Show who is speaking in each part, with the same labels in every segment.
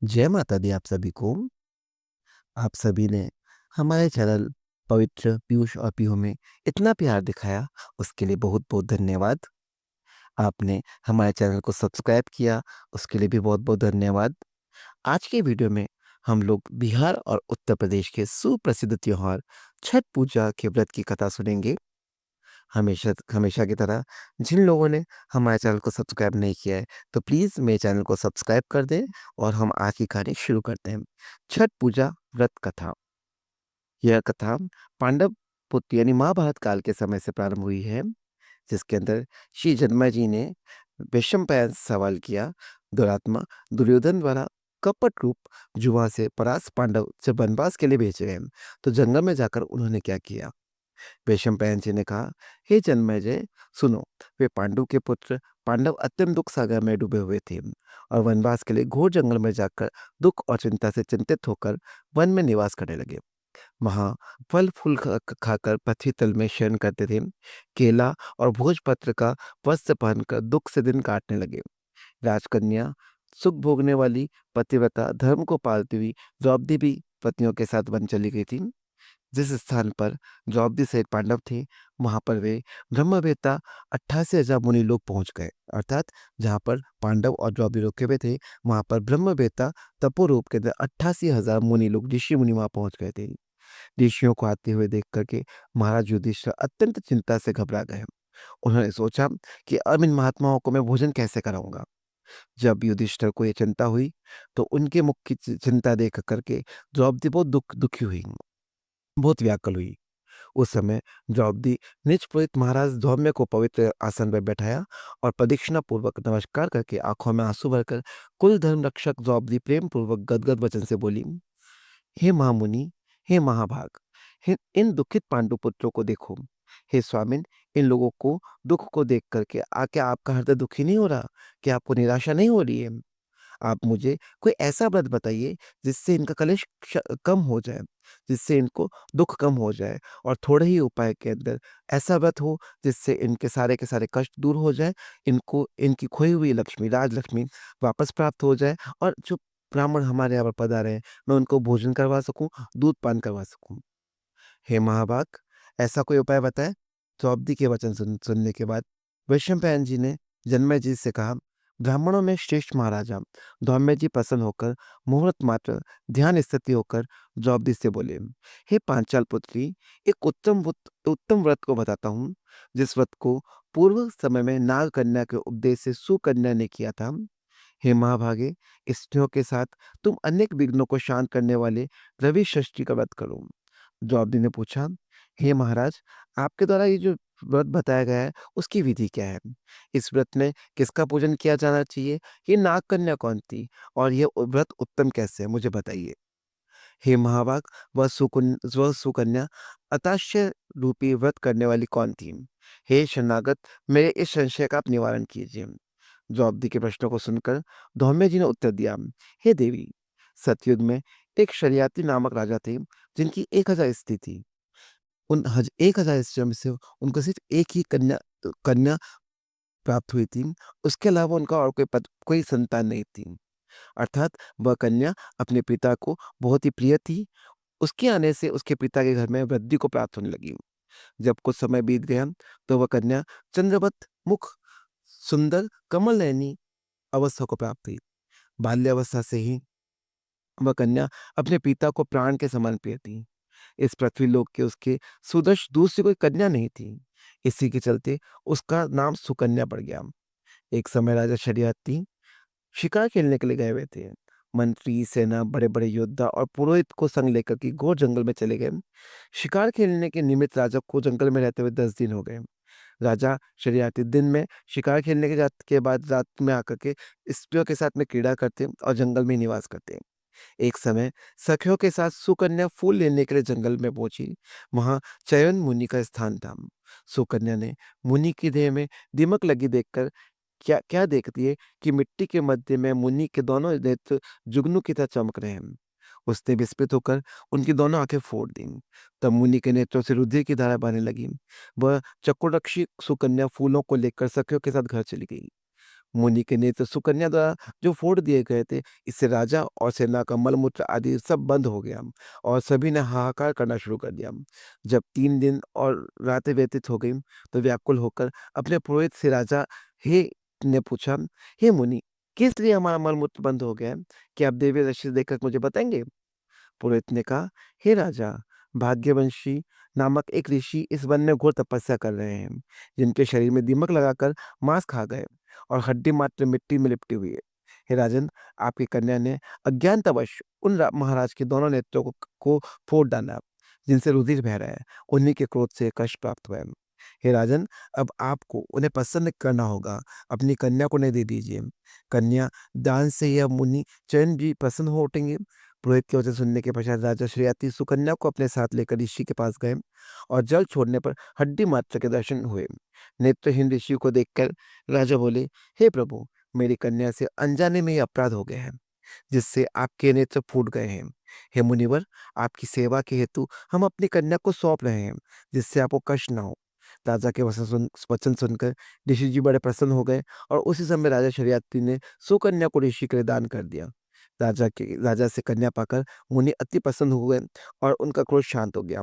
Speaker 1: जय माता दी आप सभी को। आप सभी ने हमारे चैनल पवित्र पीयूष और पीहू में इतना प्यार दिखाया, उसके लिए बहुत-बहुत धन्यवाद। आपने हमारे चैनल को सब्सक्राइब किया, उसके लिए भी बहुत-बहुत धन्यवाद। आज के वीडियो में हम लोग बिहार और उत्तर प्रदेश के सुप्रसिद्ध त्योहार छठ पूजा के व्रत की कथा सुनेंगे। हमेशा हमेशा की तरह जिन लोगों ने हमारे चैनल को सब्सक्राइब नहीं किया है, तो प्लीज़ मेरे चैनल को सब्सक्राइब कर दें और हम आज की कहानी शुरू करते हैं। छठ पूजा व्रत कथा। यह कथा पांडव पुत्र यानी महाभारत काल के समय से प्रारंभ हुई है, जिसके अंदर श्री जन्मा जी ने वैशंपायन से सवाल किया। दुरात्मा दुर्योधन द्वारा कपट रूप जुआ से परास्त पांडव जब वनवास के लिए भेजे गए, तो जंगल में जाकर उन्होंने क्या किया? वैशंपायन जी ने कहा, हे जन्मेजय, सुनो। वे पांडु के पुत्र पांडव अत्यंत दुख सागर में डूबे हुए थे और वनवास के लिए घोर जंगल में जाकर दुख और चिंता से चिंतित होकर वन में निवास करने लगे। वहाँ फल फूल खाकर पृथ्वी तल में शयन करते थे। केला और भोजपत्र का वस्त्र पहनकर दुख से दिन काटने लगे। राजकन्या सुख भोगने वाली पतिव्रता धर्म को पालती हुई द्रौपदी भी पत्नियों के साथ वन चली गई थी। जिस स्थान पर द्रौपदी सहित पांडव थे, वहां पर वे ब्रह्मवेत्ता 88,000 मुनि लोग पहुंच गए। अर्थात जहां पर पांडव और द्रौपदी रुके हुए थे, वहां पर ब्रह्मवेत्ता तपोरूप के अंदर 88,000 मुनि लोग ऋषि मुनि वहां पहुंच गए थे। ऋषियों को आते हुए देख करके महाराज युधिष्ठिर अत्यंत चिंता से घबरा गए। उन्होंने सोचा कि अब इन महात्माओं को मैं भोजन कैसे कराऊंगा। जब युधिष्ठिर को ये चिंता हुई, तो उनके मुख की चिंता देख करके द्रौपदी बहुत दुखी हुई, बहुत व्याकुल हुई। उस समय द्रौपदी निज पुरोहित महाराज धौम्य को पवित्र आसन पर बैठाया और प्रदक्षिणा पूर्वक नमस्कार करके आंखों में आंसू भरकर कुल धर्म रक्षक द्रौपदी प्रेम पूर्वक गदगद वचन से बोली, हे महामुनि, हे महाभाग, इन दुखित पांडु पुत्रों को देखो। हे स्वामिन, इन लोगों को दुख को देख करके क्या आपका हृदय दुखी नहीं हो रहा? क्या आपको निराशा नहीं हो रही है? आप मुझे कोई ऐसा व्रत बताइए जिससे इनका कलेश कम हो जाए, जिससे इनको दुख कम हो जाए, और थोड़े ही उपाय के अंदर ऐसा व्रत हो जिससे इनके सारे के सारे कष्ट दूर हो जाए, इनको इनकी खोई हुई लक्ष्मी राजलक्ष्मी वापस प्राप्त हो जाए, और जो ब्राह्मण हमारे यहाँ पर पधारे हैं, मैं उनको भोजन करवा सकूं, दूध पान करवा सकूं। हे महाभाग, ऐसा कोई उपाय बताएं। द्रौपदी के वचन सुनने के बाद वैशंपायन जी ने जन्मेजय जी से कहा, ब्राह्मणों में श्रेष्ठ महाराजा धौम्य जी प्रसन्न होकर मुहूर्त मात्र ध्यान स्थिति होकर द्रौपदी से बोले, हे पांचाल पुत्री, एक उत्तम व्रत को बताता हूँ, जिस व्रत को पूर्व समय में नाग कन्या के उपदेश से सुकन्या ने किया था। हे महाभागे, स्त्रियों के साथ तुम अनेक विघ्नों को शांत करने वाले रवि षष्ठी का व्रत करो। द्रौपदी ने पूछा, हे महाराज, आपके द्वारा ये जो व्रत बताया गया है, उसकी विधि क्या है? इस व्रत में किसका पूजन किया जाना चाहिए? ये नाग कन्या कौन थी? और ये व्रत उत्तम कैसे है, मुझे बताइए। हे महाभाग, वह सुकन्या अताश्य रूपी व्रत करने वाली कौन थी? हे शरणागत, मेरे इस संशय का आप निवारण कीजिए। द्रौपदी के प्रश्नों को सुनकर धौम्य जी ने उत्तर दिया, हे देवी, सतयुग में एक शरियाती नामक राजा थे, जिनकी 1,000 स्त्री थी। उन 1,000 स्त्रियों में से उनको सिर्फ एक ही कन्या कन्या प्राप्त हुई थी। उसके अलावा उनका और कोई संतान नहीं थी। अर्थात वह कन्या अपने पिता को बहुत ही प्रिय थी। उसके आने से उसके पिता के घर में वृद्धि को प्राप्त होने लगी। जब कुछ समय बीत गया, तो वह कन्या चंद्रवत मुख, सुंदर कमल नयनी अवस्था को प्राप्त हुई। बाल्यावस्था से ही वह कन्या अपने पिता को प्राण के समान प्रिय थी। इस पृथ्वी लोक के उसके सुदर्श दूसरी कोई कन्या नहीं थी। इसी के चलते उसका नाम सुकन्या पड़ गया। एक समय राजा शरियाती शिकार खेलने के लिए गए हुए थे। मंत्री, सेना, बड़े-बड़े योद्धा और पुरोहित को संग लेकर के घोर जंगल में चले गए। शिकार खेलने के निमित्त राजा को जंगल में रहते हुए 10 दिन हो गए। राजा शरियाती दिन में शिकार खेलने के बाद रात में आकर के स्त्रियों के साथ में क्रीड़ा करते और जंगल में निवास करते। एक समय सखियों के साथ सुकन्या फूल लेने के लिए जंगल में पहुंची। वहां चयन मुनि का स्थान था। सुकन्या ने मुनि की देह में दीमक लगी देखकर क्या क्या देखती है कि मिट्टी के मध्य में मुनि के दोनों नेत्र जुगनू की तरह चमक रहे हैं। उसने विस्मित होकर उनकी दोनों आंखें फोड़ दी। तब मुनि के नेत्रों से रुधिर की धारा बहने लगी। वह चकोरक्षी सुकन्या फूलों को लेकर सखियों के साथ घर चली गई। मुनि के नेत्र सुकन्या द्वारा जो फोड़ दिए गए थे, इससे राजा और सेना का मलमूत्र आदि सब बंद हो गया और सभी ने हाहाकार करना शुरू कर दिया। जब 3 दिन और रातें व्यतीत हो गई, तो व्याकुल होकर अपने पुरोहित से राजा हे ने पूछा, हे मुनि, किस लिए हमारा मलमूत्र बंद हो गया है? क्या आप देवी दृष्टि देखकर मुझे बताएंगे? पुरोहित ने कहा, हे राजा, भाग्यवंशी नामक एक ऋषि इस वन में घोर तपस्या कर रहे हैं, जिनके शरीर में दीमक लगाकर मांस खा गए और हड्डी मात्र मिट्टी में लिपटी हुई है। हे राजन, आपकी कन्या ने अज्ञानतावश उन महाराज के दोनों नेत्रों को फोड़ डाला, जिनसे रुधिर बह रहा है। उन्हीं के क्रोध से कष्ट प्राप्त हुआ है। हे राजन, अब आपको उन्हें प्रसन्न करना होगा, अपनी कन्या को नहीं दे दीजिए। कन्या दान से यह मुनि चैन भी प्रसन्न हो उठेंगे। पुरोहित के वचन सुनने के पश्चात राजा श्रेयाती सुकन्या को अपने साथ लेकर ऋषि के पास गए और जल छोड़ने पर हड्डी मात्र के दर्शन हुए। नेत्रहीन ऋषि को देखकर राजा बोले, हे प्रभु, मेरी कन्या से अनजाने में ये अपराध हो गया है, जिससे आपके नेत्र फूट गए हैं। हे मुनिवर, आपकी सेवा के हेतु हम अपनी कन्या को सौंप रहे हैं, जिससे आपको कष्ट न हो। राजा के वचन सुनकर ऋषि जी बड़े प्रसन्न हो गए और उसी समय राजा शरियाती ने सुकन्या को ऋषि के लिए दान कर दिया। राजा से कन्या पाकर मुनि अति प्रसन्न हुए और उनका क्रोध शांत हो गया।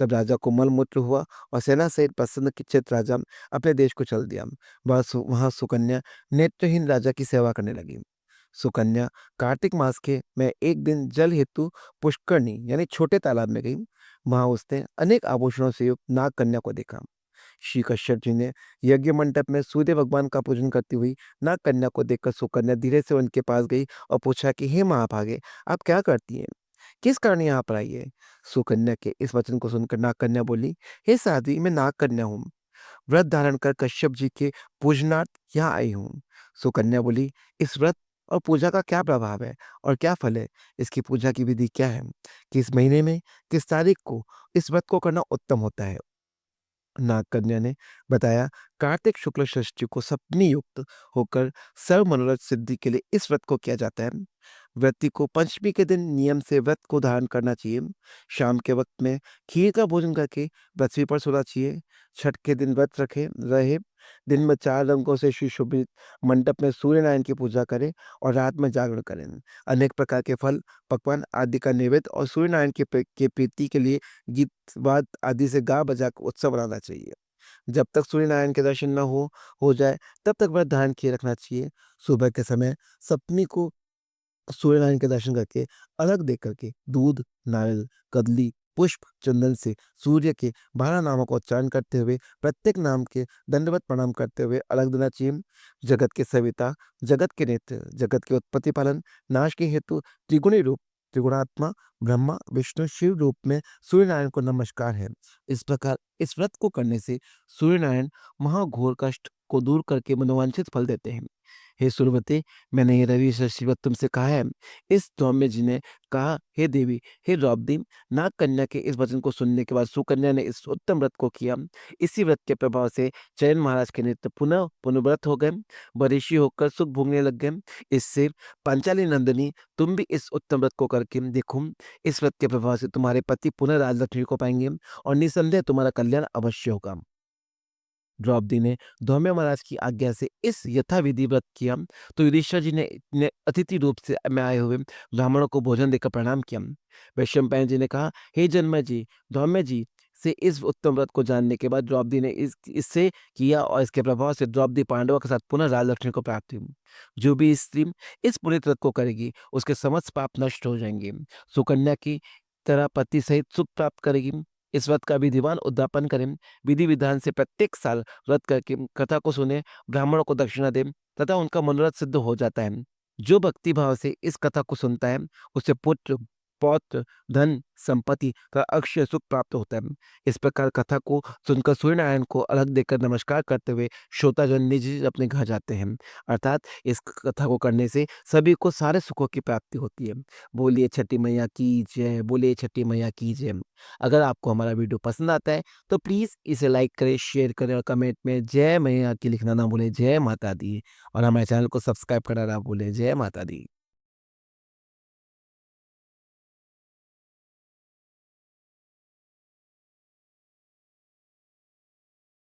Speaker 1: तब राजा को मलमूत्र हुआ और सेना सहित प्रसन्न चित्त राजा अपने देश को चल दिया। वहाँ सुकन्या नेत्रहीन राजा की सेवा करने लगी। सुकन्या कार्तिक मास के में एक दिन जल हेतु पुष्करणी यानी छोटे तालाब में गई। वहां उसने अनेक आभूषणों से युक्त नाग कन्या को देखा। श्री कश्यप जी ने यज्ञ मंडप में सूर्य भगवान का पूजन करती हुई नाग कन्या को देखकर सुकन्या धीरे से उनके पास गई और पूछा कि हे महाभागे, आप क्या करती हैं? किस कारण यहाँ पर आई है? सुकन्या के इस वचन को सुनकर नाग कन्या बोली, हे साध्वी, मैं नाग कन्या हूँ। व्रत धारण कर कश्यप जी के पूजनार्थ यहाँ आई हूँ। सुकन्या बोली, इस व्रत और पूजा का क्या प्रभाव है और क्या फल है? इसकी पूजा की विधि क्या है? किस महीने में, किस तारीख को इस व्रत को करना उत्तम होता है? नागकन्या ने बताया, कार्तिक शुक्ल षष्ठी को सप्तमी युक्त होकर सर्व मनोरथ सिद्धि के लिए इस व्रत को किया जाता है। व्यक्ति को पंचमी के दिन नियम से व्रत को धारण करना चाहिए। शाम के वक्त में खीर का भोजन करके पृथ्वी पर सोना चाहिए। छठ के दिन व्रत रखे रहे। दिन में 4 रंगों से सुशोभित मंडप में सूर्य नारायण की पूजा करें और रात में जागरण करें। अनेक प्रकार के फल, पकवान आदि का नैवेद्य और सूर्य नारायण के प्रीति के लिए गीत वाद आदि से गा बजा कर उत्सव मनाना चाहिए। जब तक सूर्य नारायण के दर्शन न हो जाए, तब तक व्रत धारण किए रखना चाहिए। सुबह के समय सप्तमी को सूर्यनारायण के दर्शन करके अर्घ दे करके दूध, नारियल, कदली, पुष्प, चंदन से सूर्य के 12 नामों का उच्चारण करते हुए प्रत्येक नाम के दंडवत प्रणाम करते हुए अर्घ देना चाहिए। जगत के सविता, जगत के नेत्र, जगत के उत्पत्ति पालन, नाश के हेतु त्रिगुणी रूप, त्रिगुणात्मा ब्रह्मा विष्णु शिव रूप में सूर्यनारायण को नमस्कार है। इस प्रकार इस व्रत को करने से सूर्यनारायण महाघोर कष्ट को दूर करके मनोवांछित फल देते हैं। हे सुरवते, मैंने ये रवि शिवत तुमसे कहा है। इस सौम्य जी ने कहा, हे देवी, हे द्रौपदी, नाग कन्या के इस वचन को सुनने के बाद सुकन्या ने इस उत्तम व्रत को किया। इसी व्रत के प्रभाव से चयन महाराज के नेत्र पुनः पुनर्व्रत हो गए, ऋषि होकर सुख भोगने लग गए। इससे पांचाली नंदिनी, तुम भी इस उत्तम व्रत को करके देखो। इस व्रत के प्रभाव से तुम्हारे पति पुनः राजलक्ष्मी को पाएंगे और निसंदेह तुम्हारा कल्याण अवश्य होगा। द्रौपदी ने धौम्य महाराज की आज्ञा से इस यथाविधि व्रत किया, तो युधिष्ठिर जी ने अतिथि रूप से में आए हुए ब्राह्मणों को भोजन देकर प्रणाम किया। वैशंपायन जी ने कहा, हे जन्मे जी, धौम्य जी से इस उत्तम व्रत को जानने के बाद द्रौपदी ने इससे किया और इसके प्रभाव से द्रौपदी पांडवों के साथ पुनः राजलक्ष्मी को प्राप्त हुई। जो भी स्त्री इस पुनीत व्रत को करेगी, उसके समस्त पाप नष्ट हो जाएंगे। सुकन्या की तरह पति सहित सुख प्राप्त करेगी। इस व्रत का विधिवान उद्यापन करें। विधि विधान से प्रत्येक साल व्रत करके कथा को सुने, ब्राह्मणों को दक्षिणा दें तथा उनका मनोरथ सिद्ध हो जाता है। जो भक्ति भाव से इस कथा को सुनता है, उसे पुत्र, पौत्र, धन, संपत्ति तथा अक्षय सुख प्राप्त होता है। इस प्रकार कथा को सुनकर सूर्यनारायण को अर्घ देकर नमस्कार करते हुए श्रोताजन निज निज अपने घर जाते हैं। अर्थात इस कथा को करने से सभी को सारे सुखों की प्राप्ति होती है। बोलिए छठी मैया की जय, बोलिए छठी मैया की जय। अगर आपको हमारा वीडियो पसंद आता है तो प्लीज़ इसे लाइक करें, शेयर करें और कमेंट में जय मैया की लिखना ना भूलें। जय माता दी। और हमारे चैनल को सब्सक्राइब करना ना भूलें। जय माता दी।